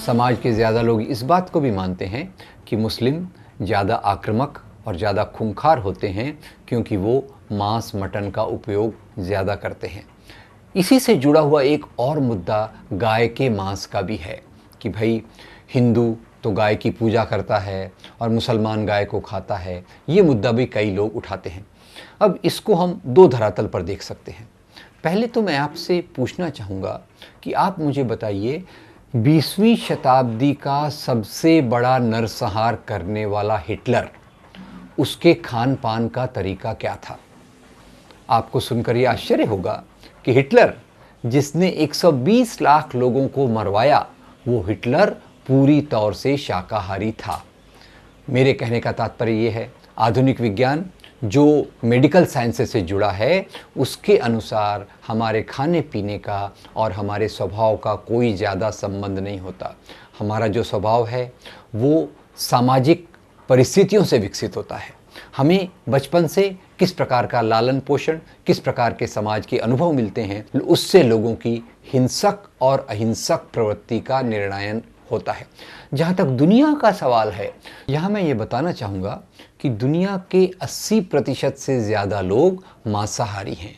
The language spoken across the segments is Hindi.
समाज के ज़्यादा लोग इस बात को भी मानते हैं कि मुस्लिम ज़्यादा आक्रामक और ज़्यादा खूंखार होते हैं क्योंकि वो मांस मटन का उपयोग ज़्यादा करते हैं। इसी से जुड़ा हुआ एक और मुद्दा गाय के मांस का भी है कि भाई हिंदू तो गाय की पूजा करता है और मुसलमान गाय को खाता है। ये मुद्दा भी कई लोग उठाते हैं। अब इसको हम दो धरातल पर देख सकते हैं। पहले तो मैं आपसे पूछना चाहूँगा कि आप मुझे बताइए 20वीं शताब्दी का सबसे बड़ा नरसंहार करने वाला हिटलर, उसके खान पान का तरीका क्या था? आपको सुनकर ये आश्चर्य होगा कि हिटलर जिसने 120 लाख लोगों को मरवाया, वो हिटलर पूरी तौर से शाकाहारी था। मेरे कहने का तात्पर्य ये है, आधुनिक विज्ञान जो मेडिकल साइंसेस से जुड़ा है, उसके अनुसार हमारे खाने पीने का और हमारे स्वभाव का कोई ज़्यादा संबंध नहीं होता। हमारा जो स्वभाव है वो सामाजिक परिस्थितियों से विकसित होता है। हमें बचपन से किस प्रकार का लालन पोषण, किस प्रकार के समाज के अनुभव मिलते हैं, उससे लोगों की हिंसक और अहिंसक प्रवृत्ति का निर्णयन होता है। जहाँ तक दुनिया का सवाल है, यहाँ मैं ये बताना चाहूँगा कि दुनिया के 80% से ज़्यादा लोग मांसाहारी हैं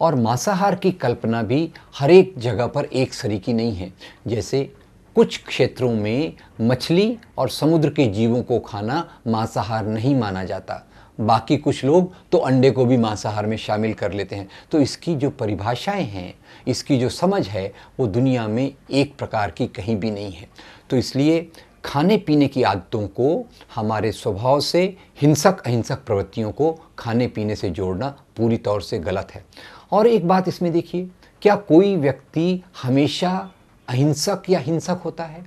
और मांसाहार की कल्पना भी हर एक जगह पर एक सरीकी नहीं है। जैसे कुछ क्षेत्रों में मछली और समुद्र के जीवों को खाना मांसाहार नहीं माना जाता, बाकी कुछ लोग तो अंडे को भी मांसाहार में शामिल कर लेते हैं। तो इसकी जो परिभाषाएं हैं, इसकी जो समझ है, वो दुनिया में एक प्रकार की कहीं भी नहीं है। तो इसलिए खाने पीने की आदतों को हमारे स्वभाव से हिंसक अहिंसक प्रवृत्तियों को खाने पीने से जोड़ना पूरी तौर से गलत है। और एक बात इसमें देखिए, क्या कोई व्यक्ति हमेशा अहिंसक या हिंसक होता है?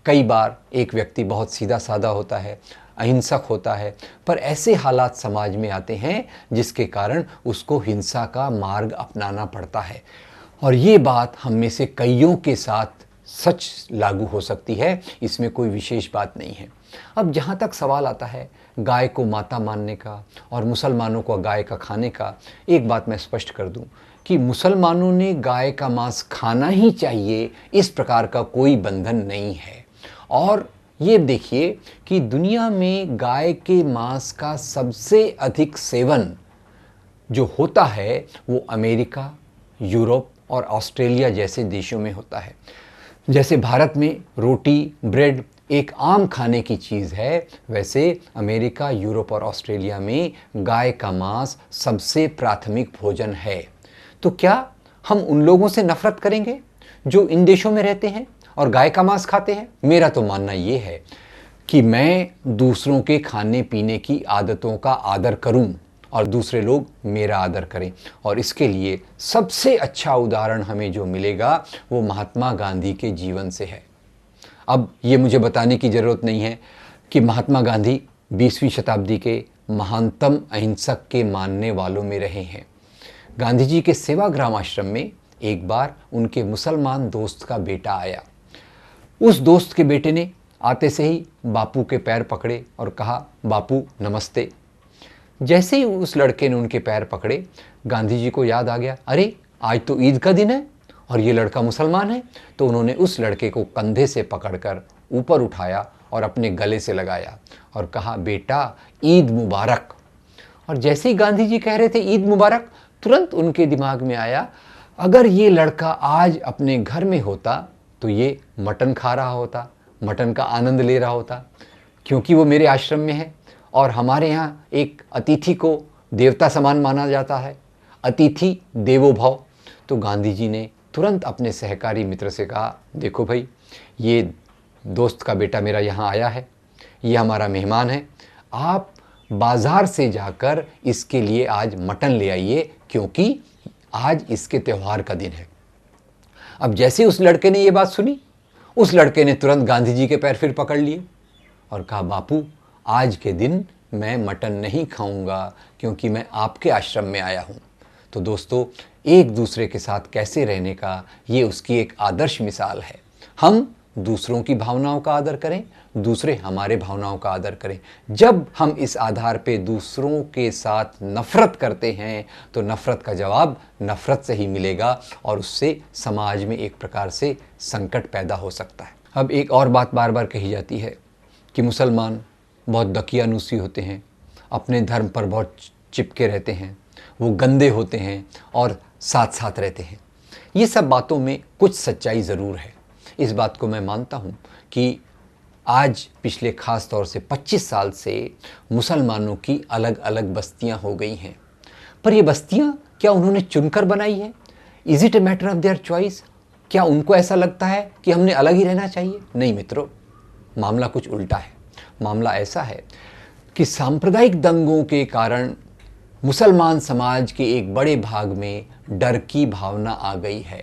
कई बार एक व्यक्ति बहुत सीधा साधा होता है, अहिंसक होता है, पर ऐसे हालात समाज में आते हैं जिसके कारण उसको हिंसा का मार्ग अपनाना पड़ता है। और ये बात हम में से कईयों के साथ सच लागू हो सकती है, इसमें कोई विशेष बात नहीं है। अब जहाँ तक सवाल आता है गाय को माता मानने का और मुसलमानों को गाय का खाने का, एक बात मैं स्पष्ट कर दूं कि मुसलमानों ने गाय का मांस खाना ही चाहिए, इस प्रकार का कोई बंधन नहीं है। और ये देखिए कि दुनिया में गाय के मांस का सबसे अधिक सेवन जो होता है वो अमेरिका, यूरोप और ऑस्ट्रेलिया जैसे देशों में होता है। जैसे भारत में रोटी, ब्रेड एक आम खाने की चीज़ है, वैसे अमेरिका, यूरोप और ऑस्ट्रेलिया में गाय का मांस सबसे प्राथमिक भोजन है। तो क्या हम उन लोगों से नफरत करेंगे जो इन देशों में रहते हैं और गाय का मांस खाते हैं? मेरा तो मानना ये है कि मैं दूसरों के खाने पीने की आदतों का आदर करूं और दूसरे लोग मेरा आदर करें। और इसके लिए सबसे अच्छा उदाहरण हमें जो मिलेगा वो महात्मा गांधी के जीवन से है। अब ये मुझे बताने की ज़रूरत नहीं है कि महात्मा गांधी 20वीं शताब्दी के महानतम अहिंसक के मानने वालों में रहे हैं। गांधी जी के सेवाग्राम आश्रम में एक बार उनके मुसलमान दोस्त का बेटा आया। उस दोस्त के बेटे ने आते से ही बापू के पैर पकड़े और कहा, बापू नमस्ते। जैसे ही उस लड़के ने उनके पैर पकड़े, गांधी जी को याद आ गया, अरे आज तो ईद का दिन है और ये लड़का मुसलमान है। तो उन्होंने उस लड़के को कंधे से पकड़कर ऊपर उठाया और अपने गले से लगाया और कहा, बेटा ईद मुबारक। और जैसे ही गांधी जी कह रहे थे ईद मुबारक, तुरंत उनके दिमाग में आया, अगर ये लड़का आज अपने घर में होता तो ये मटन खा रहा होता, मटन का आनंद ले रहा होता, क्योंकि वो मेरे आश्रम में है और हमारे यहाँ एक अतिथि को देवता समान माना जाता है, अतिथि देवो भव। तो गांधी जी ने तुरंत अपने सहकारी मित्र से कहा, देखो भाई, ये दोस्त का बेटा मेरा यहाँ आया है, ये हमारा मेहमान है, आप बाज़ार से जाकर इसके लिए आज मटन ले आइए क्योंकि आज इसके त्यौहार का दिन है। अब जैसे उस लड़के ने ये बात सुनी, उस लड़के ने तुरंत गांधी जी के पैर फिर पकड़ लिए और कहा, बापू आज के दिन मैं मटन नहीं खाऊंगा क्योंकि मैं आपके आश्रम में आया हूँ। तो दोस्तों, एक दूसरे के साथ कैसे रहने का ये उसकी एक आदर्श मिसाल है। हम दूसरों की भावनाओं का आदर करें, दूसरे हमारे भावनाओं का आदर करें। जब हम इस आधार पे दूसरों के साथ नफ़रत करते हैं तो नफ़रत का जवाब नफ़रत से ही मिलेगा और उससे समाज में एक प्रकार से संकट पैदा हो सकता है। अब एक और बात बार बार कही जाती है कि मुसलमान बहुत दकियानूसी होते हैं, अपने धर्म पर बहुत चिपके रहते हैं, वो गंदे होते हैं और साथ साथ रहते हैं। ये सब बातों में कुछ सच्चाई ज़रूर है। इस बात को मैं मानता हूँ कि आज पिछले ख़ास तौर से 25 साल से मुसलमानों की अलग अलग बस्तियाँ हो गई हैं। पर ये बस्तियाँ क्या उन्होंने चुनकर बनाई है? Is it a matter of their choice? क्या उनको ऐसा लगता है कि हमने अलग ही रहना चाहिए? नहीं मित्रों, मामला कुछ उल्टा है। मामला ऐसा है कि सांप्रदायिक दंगों के कारण मुसलमान समाज के एक बड़े भाग में डर की भावना आ गई है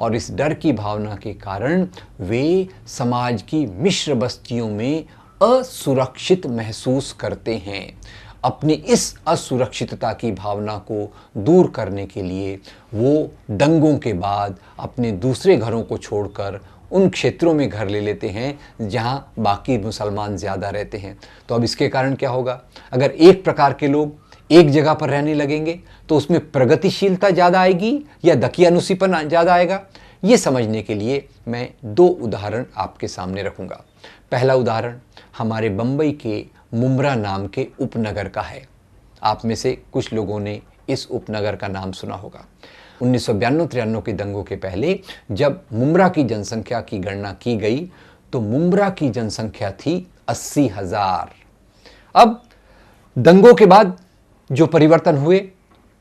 और इस डर की भावना के कारण वे समाज की मिश्र बस्तियों में असुरक्षित महसूस करते हैं। अपनी इस असुरक्षितता की भावना को दूर करने के लिए वो दंगों के बाद अपने दूसरे घरों को छोड़कर उन क्षेत्रों में घर ले लेते हैं जहां बाकी मुसलमान ज़्यादा रहते हैं। तो अब इसके कारण क्या होगा? अगर एक प्रकार के लोग एक जगह पर रहने लगेंगे तो उसमें प्रगतिशीलता ज़्यादा आएगी या दकियानुसीपन ज़्यादा आएगा? ये समझने के लिए मैं 2 उदाहरण आपके सामने रखूँगा। पहला उदाहरण हमारे बम्बई के मुम्ब्रा नाम के उपनगर का है। आप में से कुछ लोगों ने इस उपनगर का नाम सुना होगा। 1992-93 के दंगों के पहले जब मुम्ब्रा की जनसंख्या की गणना की गई तो मुम्ब्रा की जनसंख्या थी 80,000। अब दंगों के बाद जो परिवर्तन हुए,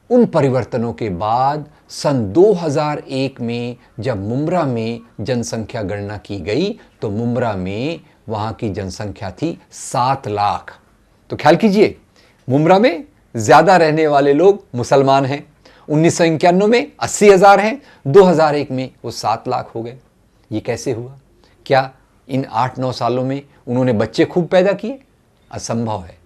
उन परिवर्तनों के बाद सन 2001 में जब मुम्ब्रा में जनसंख्या गणना की गई तो मुम्ब्रा में वहाँ की जनसंख्या थी 7 लाख। तो ख्याल कीजिए, मुम्ब्रा में ज़्यादा रहने वाले लोग मुसलमान हैं। 1991 में 80,000 हैं, 2001 में वो 7 लाख हो गए। ये कैसे हुआ? क्या इन 8-9 सालों में उन्होंने बच्चे खूब पैदा किए? असंभव है।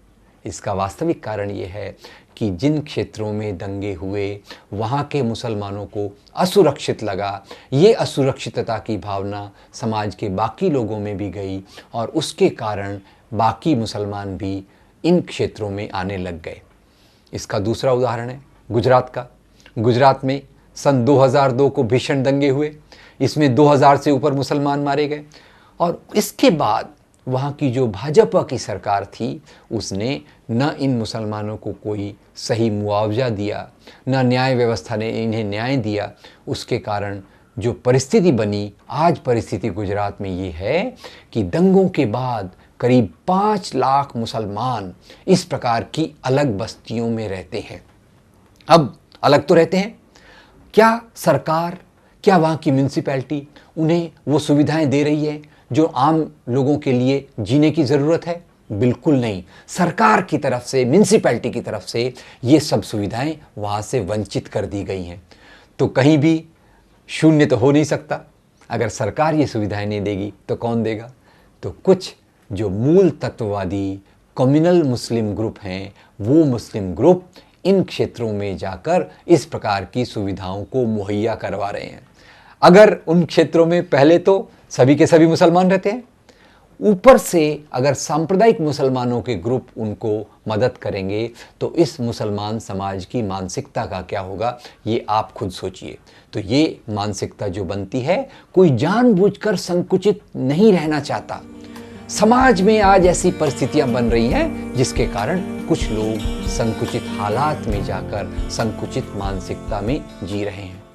इसका वास्तविक कारण ये है कि जिन क्षेत्रों में दंगे हुए वहाँ के मुसलमानों को असुरक्षित लगा। ये असुरक्षितता की भावना समाज के बाकी लोगों में भी गई और उसके कारण बाकी मुसलमान भी इन क्षेत्रों में आने लग गए। इसका दूसरा उदाहरण है गुजरात का। गुजरात में सन 2002 को भीषण दंगे हुए। इसमें 2000 से ऊपर मुसलमान मारे गए और इसके बाद वहाँ की जो भाजपा की सरकार थी उसने न इन मुसलमानों को कोई सही मुआवजा दिया, न न्याय व्यवस्था ने इन्हें न्याय दिया। उसके कारण जो परिस्थिति बनी, आज परिस्थिति गुजरात में ये है कि दंगों के बाद करीब 5 लाख मुसलमान इस प्रकार की अलग बस्तियों में रहते हैं। अब अलग तो रहते हैं, क्या सरकार, क्या वहाँ की म्यूनसिपैलिटी उन्हें वो सुविधाएं दे रही है जो आम लोगों के लिए जीने की ज़रूरत है? बिल्कुल नहीं। सरकार की तरफ से, म्यूनसिपैलिटी की तरफ से ये सब सुविधाएं वहाँ से वंचित कर दी गई हैं। तो कहीं भी शून्य तो हो नहीं सकता। अगर सरकार ये सुविधाएं नहीं देगी तो कौन देगा? तो कुछ जो मूल तत्ववादी कम्युनल मुस्लिम ग्रुप हैं, वो मुस्लिम ग्रुप इन क्षेत्रों में जाकर इस प्रकार की सुविधाओं को मुहैया करवा रहे हैं। अगर उन क्षेत्रों में पहले तो सभी के सभी मुसलमान रहते हैं, ऊपर से अगर सांप्रदायिक मुसलमानों के ग्रुप उनको मदद करेंगे तो इस मुसलमान समाज की मानसिकता का क्या होगा, ये आप खुद सोचिए। तो ये मानसिकता जो बनती है, कोई जानबूझकर संकुचित नहीं रहना चाहता। समाज में आज ऐसी परिस्थितियां बन रही हैं जिसके कारण कुछ लोग संकुचित हालात में जाकर संकुचित मानसिकता में जी रहे हैं।